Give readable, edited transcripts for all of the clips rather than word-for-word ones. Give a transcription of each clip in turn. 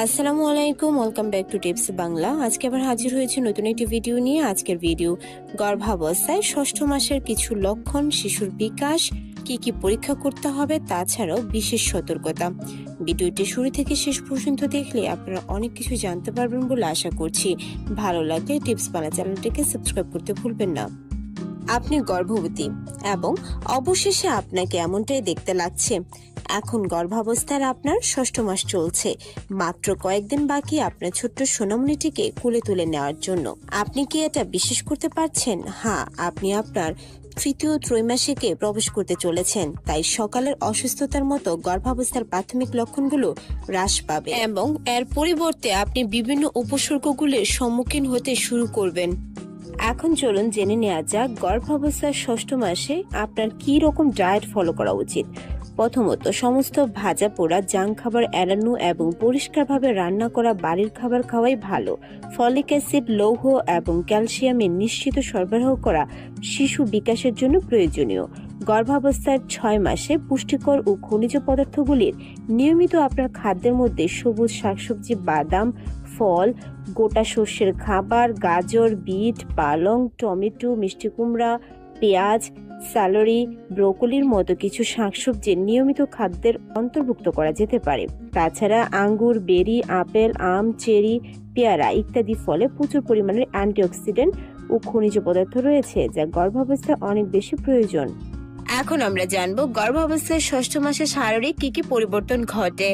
আসসালামু আলাইকুম, welcome back to tips Bangla. আজকে আবার হাজির হয়েছে নতুন একটি ভিডিও নিয়ে। আজকের ভিডিও গর্ভাবস্থায় ষষ্ঠ মাসের কিছু লক্ষণ, শিশুর বিকাশ, কি কি পরীক্ষা করতে হবে, তাছাড়াও বিশেষ সতর্কতা। ভিডিওটি শুরু থেকে শেষ পর্যন্ত দেখলে আপনারা অনেক কিছু জানতে পারবেন বলে আশা করছি। ভালো লাগলে টিপস বাংলা চ্যানেলটিকে সাবস্ক্রাইব করতে ভুলবেন না। আপনি গর্ভবতী এবং অবশেষে আপনাকে এমনটাই দেখতে লাগছে। এখন গর্ভাবস্থার আপনার ষষ্ঠ মাস চলছে। মাত্র কয়েকদিন বাকি আপনার ছোট্ট সোনামণিটিকে কোলে তুলে নেওয়ার জন্য। আপনি কি এটা বিশ্বাস করতে পারছেন? হ্যাঁ, আপনি আপনার তৃতীয় ত্রৈমাসিকে প্রবেশ করতে চলেছেন। তাই সকালের অসুস্থতার মতো গর্ভাবস্থার প্রাথমিক লক্ষণগুলো হ্রাস পাবে এবং এর পরিবর্তে আপনি বিভিন্ন উপসর্গগুলির সম্মুখীন হতে শুরু করবেন। এখন চলুন জেনে নেওয়া যাক গর্ভাবস্থার ষষ্ঠ মাসে আপনার কি রকম ডায়েট ফলো করা উচিত। প্রথমত, সমস্ত ভাজা পোড়া জাঙ্ক খাবার এড়ানো এবং পরিষ্কারভাবে রান্না করা বাড়ির খাবার খাওয়াই ভালো। ফলিক অ্যাসিড, লৌহ এবং ক্যালসিয়ামের নিশ্চিত সরবরাহ করা শিশু বিকাশের জন্য প্রয়োজনীয়। গর্ভাবস্থার 6 মাসে পুষ্টিকর ও খনিজ পদার্থগুলির নিয়মিত আপনার খাদ্যের মধ্যে সবুজ শাকসবজি, বাদাম, ফল, গোটা শস্যের খাবার, গাজর, বিট, পালং, টমেটো, মিষ্টি কুমড়া, পেঁয়াজ, স্যালারি, ব্রোকলির মতো কিছু শাকসবজি নিয়মিত খাদ্যের অন্তর্ভুক্ত করা যেতে পারে। তাছাড়া আঙ্গুর, বেরি, আপেল, আম, চেরি, পেয়ারা ইত্যাদি ফলে প্রচুর পরিমাণের অ্যান্টিঅক্সিডেন্ট ও খনিজ পদার্থ রয়েছে, যা গর্ভাবস্থায় অনেক বেশি প্রয়োজন। এখন আমরা জানবো গর্ভাবস্থায় ষষ্ঠ মাসে শারীরিক কি কি পরিবর্তন ঘটে।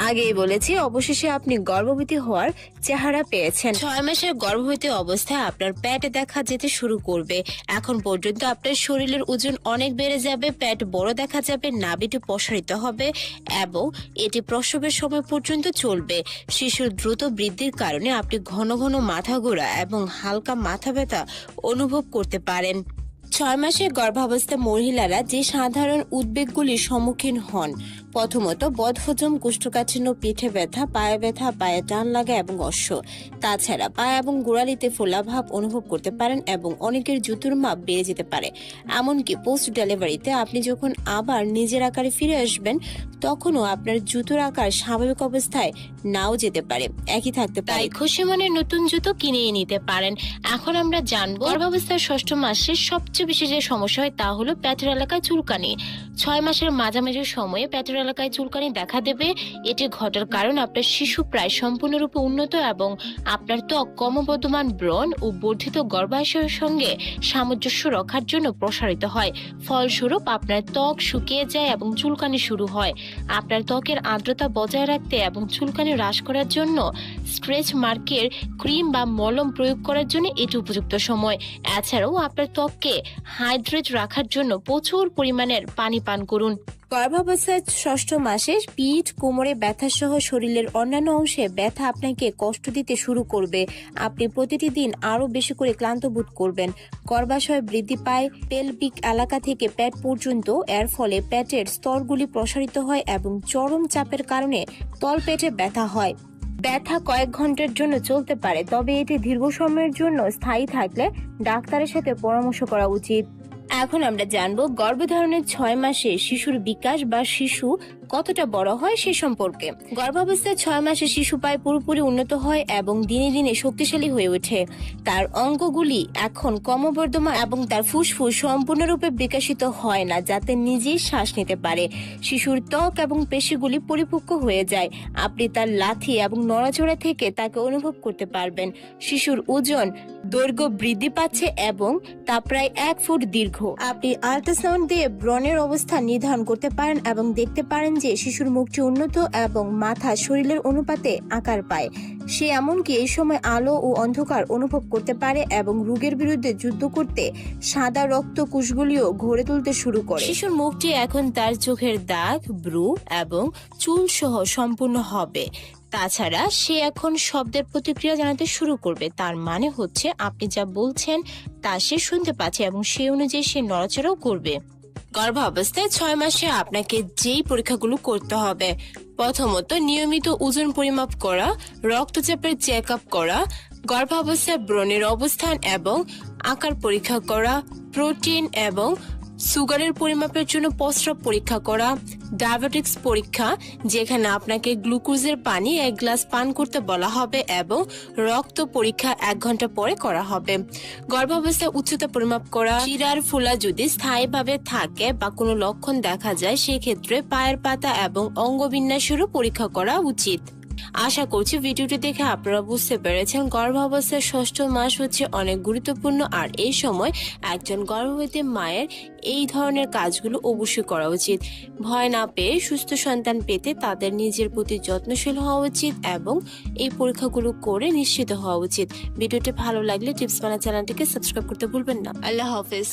আগেই বলেছি, অবশেষে আপনি গর্ভবতী হওয়ার চেহারা পেয়েছেন। 6 মাসের গর্ভবতী অবস্থায় আপনার পেট দেখা যেতে শুরু করবে। এখন পর্যন্ত আপনার শরীরের ওজন অনেক বেড়ে যাবে, পেট বড় দেখা যাবে, নাভিটি প্রসারিত হবে এবং এটি প্রসবের সময় পর্যন্ত চলবে। শিশুর দ্রুত বৃদ্ধির কারণে আপনি ঘন ঘন মাথা ঘোরা এবং হালকা মাথা ব্যথা অনুভব করতে পারেন। 6 মাসের গর্ভাবস্থা মহিলারা যে সাধারণ উদ্বেগগুলির সম্মুখীন হন, প্রথমত বদহজম, কোষ্ঠকাঠিন্য, পিঠে ব্যথা, পায়ে টান লাগা এবং অশ্ব। তাছাড়া পায়ে এবং গোড়ালিতে ফোলাভাব অনুভব করতে পারেন এবং অনেকের জুতোর মাপ বেড়ে যেতে পারে। এমনকি পোস্ট ডেলিভারিতে আপনি যখন আবার নিজের আকারে ফিরে আসবেন, তখনও আপনার জুতোর আকার স্বাভাবিক অবস্থায় নাও যেতে পারে, একই থাকতে পারে। খুশি মনে নতুন জুতো কিনে নিতে পারেন। এখন আমরা জানবো গর্ভাবস্থার ষষ্ঠ মাসে সবচেয়ে বেশি যে সমস্যা হয় তা হলো পেটের এলাকায় চুলকানি। 6 মাসের মাঝামাঝি সময়ে পেটের এলাকায় চুলকানি দেখা দেবে। এটি ঘটার কারণ আপনার শিশু প্রায় সম্পূর্ণরূপে উন্নত এবং আপনার ত্বক ক্রমবর্ধমান ব্রণ ও বর্ধিত গর্ভাশয়ের সঙ্গে সামঞ্জস্য রক্ষার জন্য প্রসারিত হয়। ফলস্বরূপ আপনার ত্বক শুকিয়ে যায় এবং চুলকানি শুরু হয়। আপনার ত্বকের আর্দ্রতা বজায় রাখতে এবং চুলকানি হ্রাস করার জন্য স্ট্রেচ মার্কের ক্রিম বা মলম প্রয়োগ করার জন্য এটি উপযুক্ত সময়। এছাড়াও আপনার ত্বককে হাইড্রেট রাখার জন্য প্রচুর পরিমাণের পানি পান করুন। গর্ভাবস্থার ষষ্ঠ মাসে পিঠ, কোমরে ব্যথা সহ শরীরের অন্যান্য অংশে ব্যথা আপনাকে কষ্ট দিতে শুরু করবে। আপনি প্রতিটি দিন আরো বেশি করে ক্লান্ত বোধ করবেন। গর্ভাশয় বৃদ্ধি পায় পেলভিক এলাকা থেকে পেট পর্যন্ত। এর ফলে পেটের স্তরগুলি প্রসারিত হয় এবং চরম চাপের কারণে তলপেটে ব্যথা হয়। ব্যথা কয়েক ঘন্টার জন্য চলতে পারে, তবে এটি দীর্ঘ সময়ের জন্য স্থায়ী থাকলে ডাক্তারের সাথে পরামর্শ করা উচিত। এখন আমরা জানবো গর্ভধারণের 6 মাসে শিশুর বিকাশ বা শিশু কতটা বড় হয় সে সম্পর্কে। গর্ভাবস্থায় 6 মাসে শিশু প্রায় পুরোপুরি উন্নত হয় এবং দিনে দিনে শক্তিশালী হয়ে ওঠে। তার অঙ্গগুলি এখন ক্রমবর্ধমান এবং তার ফুসফুস সম্পূর্ণরূপে বিকশিত হয় না, যাতে নিজেই শ্বাস নিতে পারে। শিশুর ত্বক এবং পেশিগুলি পরিপক্ক হয়ে যায়। আপনি তার লাথি এবং নড়াচড়া থেকে তাকে অনুভব করতে পারবেন। শিশুর ওজন দৈর্ঘ্য বৃদ্ধি পাচ্ছে এবং তা প্রায় 1 ফুট দীর্ঘ। আপনি আল্ট্রাসাউন্ড দিয়ে ব্রণের অবস্থান নির্ধারণ করতে পারেন এবং দেখতে পারেন যে শিশুর মুখটি উন্নত এবং মাথা শরীরের অনুপাতে আকার পায়। সে এমনকি এই সময় আলো ও অন্ধকার অনুভব করতে পারে এবং রোগের বিরুদ্ধে যুদ্ধ করতে সাদা রক্ত কোষগুলিও গড়ে তুলতে শুরু করে। শিশুর মুখটি এখন তার চোখের দাগ, ব্রু এবং চুল সহ সম্পূর্ণ হবে। তাছাড়া সে এখন শব্দের প্রতিক্রিয়া জানাতে শুরু করবে। তার মানে হচ্ছে আপনি যা বলছেন তা সে শুনতে পাচ্ছে এবং সেই অনুযায়ী সে নড়াচড়াও করবে। গর্ভাবস্থায় 6 মাসে আপনাকে যেই পরীক্ষাগুলো করতে হবে, প্রথমত নিয়মিত ওজন পরিমাপ করা, রক্তচাপের চেক আপ করা, গর্ভাবস্থায় ব্রণের অবস্থান এবং আকার পরীক্ষা করা, প্রোটিন এবং সুগারের পরিমাপের জন্য প্রস্রাব পরীক্ষা করা, ডায়াবেটিক্স পরীক্ষা যেখানে আপনাকে গ্লুকোজের পানি 1 গ্লাস পান করতে বলা হবে এবং রক্ত পরীক্ষা 1 ঘন্টা পরে করা হবে। গর্ভাবস্থায় উচ্চতা পরিমাপ করা, শিরার ফোলা যদি স্থায়ীভাবে থাকে বা কোনো লক্ষণ দেখা যায় সেক্ষেত্রে পায়ের পাতা এবং অঙ্গবিন্যাসেরও পরীক্ষা করা উচিত। আশা করছি ভিডিওটি দেখে আপনারা বুঝতে পেরেছেন গর্ভাবস্থার 6ষ্ঠ মাস হচ্ছে অনেক গুরুত্বপূর্ণ, আর এই সময় একজন গর্ভবতী মায়ের এই ধরনের কাজগুলো অবশ্যই করা উচিত। ভয় না পেয়ে সুস্থ সন্তান পেতে তাদের নিজের প্রতি যত্নশীল হওয়া উচিত এবং এই পরীক্ষাগুলো করে নিশ্চিত হওয়া উচিত। ভিডিওটি ভালো লাগলে টিপস বাংলা চ্যানেলটিকে সাবস্ক্রাইব করতে ভুলবেন না। আল্লাহ হাফেজ।